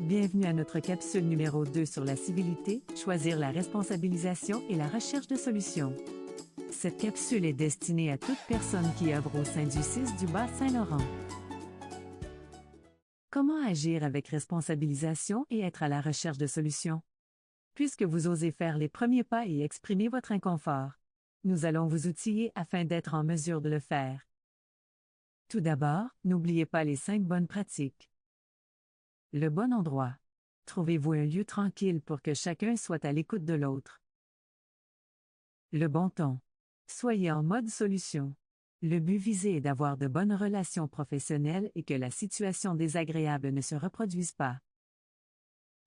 Bienvenue à notre capsule numéro 2 sur la civilité, choisir la responsabilisation et la recherche de solutions. Cette capsule est destinée à toute personne qui œuvre au sein du CIS du Bas-Saint-Laurent. Comment agir avec responsabilisation et être à la recherche de solutions? Puisque vous osez faire les premiers pas et exprimer votre inconfort, nous allons vous outiller afin d'être en mesure de le faire. Tout d'abord, n'oubliez pas les 5 bonnes pratiques. Le bon endroit. Trouvez-vous un lieu tranquille pour que chacun soit à l'écoute de l'autre. Le bon ton. Soyez en mode solution. Le but visé est d'avoir de bonnes relations professionnelles et que la situation désagréable ne se reproduise pas.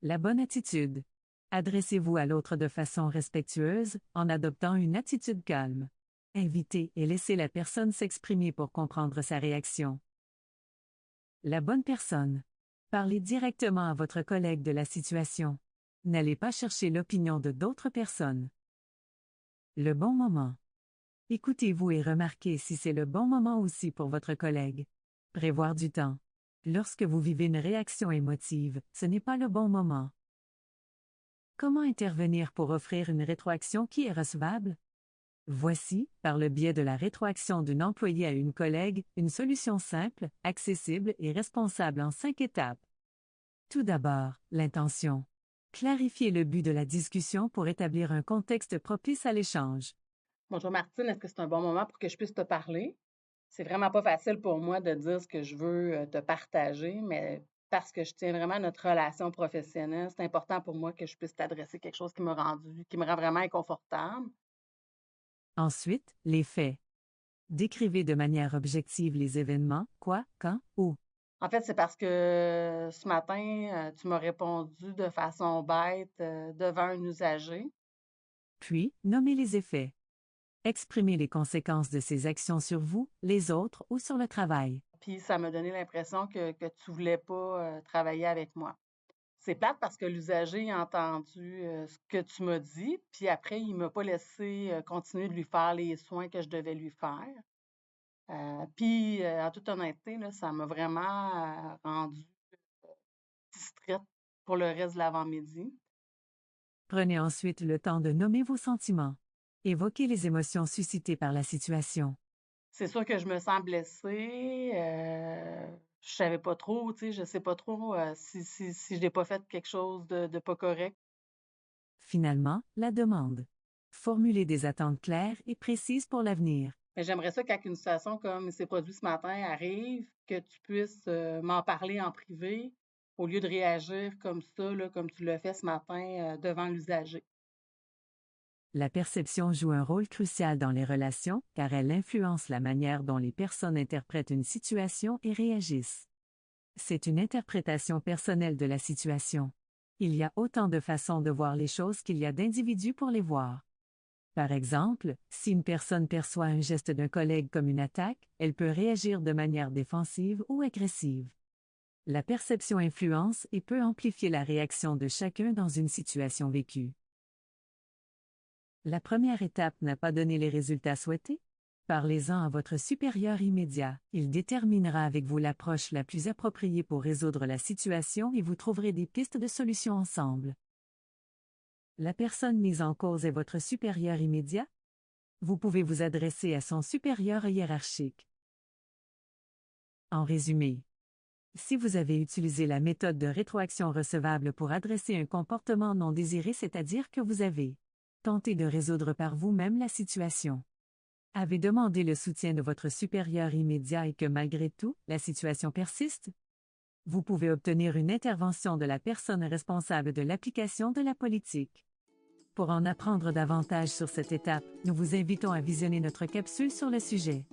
La bonne attitude. Adressez-vous à l'autre de façon respectueuse, en adoptant une attitude calme. Invitez et laissez la personne s'exprimer pour comprendre sa réaction. La bonne personne. Parlez directement à votre collègue de la situation. N'allez pas chercher l'opinion de d'autres personnes. Le bon moment. Écoutez-vous et remarquez si c'est le bon moment aussi pour votre collègue. Prévoir du temps. Lorsque vous vivez une réaction émotive, ce n'est pas le bon moment. Comment intervenir pour offrir une rétroaction qui est recevable? Voici, par le biais de la rétroaction d'une employée à une collègue, une solution simple, accessible et responsable en 5 étapes. Tout d'abord, l'intention. Clarifiez le but de la discussion pour établir un contexte propice à l'échange. Bonjour Martine, est-ce que c'est un bon moment pour que je puisse te parler? C'est vraiment pas facile pour moi de dire ce que je veux te partager, mais parce que je tiens vraiment à notre relation professionnelle, c'est important pour moi que je puisse t'adresser quelque chose qui me rend vraiment inconfortable. Ensuite, les faits. Décrivez de manière objective les événements, quoi, quand, où. En fait, c'est parce que ce matin, tu m'as répondu de façon bête devant un usager. Puis, nommez les effets. Exprimez les conséquences de ces actions sur vous, les autres ou sur le travail. Puis ça m'a donné l'impression que tu voulais pas travailler avec moi. C'est plate parce que l'usager a entendu, ce que tu m'as dit, puis après il m'a pas laissé, continuer de lui faire les soins que je devais lui faire. Puis, en toute honnêteté, là, ça m'a vraiment, rendue distraite pour le reste de l'avant-midi. Prenez ensuite le temps de nommer vos sentiments. Évoquez les émotions suscitées par la situation. C'est sûr que je me sens blessée, je savais pas trop, tu sais, je sais pas trop, si j'ai pas fait quelque chose de pas correct. Finalement, la demande. Formulez des attentes claires et précises pour l'avenir. Mais j'aimerais ça quand une situation comme s'est produit ce matin arrive, que tu puisses, m'en parler en privé, au lieu de réagir comme ça, là, comme tu l'as fait ce matin, devant l'usager. La perception joue un rôle crucial dans les relations car elle influence la manière dont les personnes interprètent une situation et réagissent. C'est une interprétation personnelle de la situation. Il y a autant de façons de voir les choses qu'il y a d'individus pour les voir. Par exemple, si une personne perçoit un geste d'un collègue comme une attaque, elle peut réagir de manière défensive ou agressive. La perception influence et peut amplifier la réaction de chacun dans une situation vécue. La première étape n'a pas donné les résultats souhaités? Parlez-en à votre supérieur immédiat. Il déterminera avec vous l'approche la plus appropriée pour résoudre la situation et vous trouverez des pistes de solutions ensemble. La personne mise en cause est votre supérieur immédiat? Vous pouvez vous adresser à son supérieur hiérarchique. En résumé, si vous avez utilisé la méthode de rétroaction recevable pour adresser un comportement non désiré, c'est-à-dire que vous avez tenté de résoudre par vous-même la situation, avez demandé le soutien de votre supérieur immédiat et que malgré tout, la situation persiste, vous pouvez obtenir une intervention de la personne responsable de l'application de la politique. Pour en apprendre davantage sur cette étape, nous vous invitons à visionner notre capsule sur le sujet.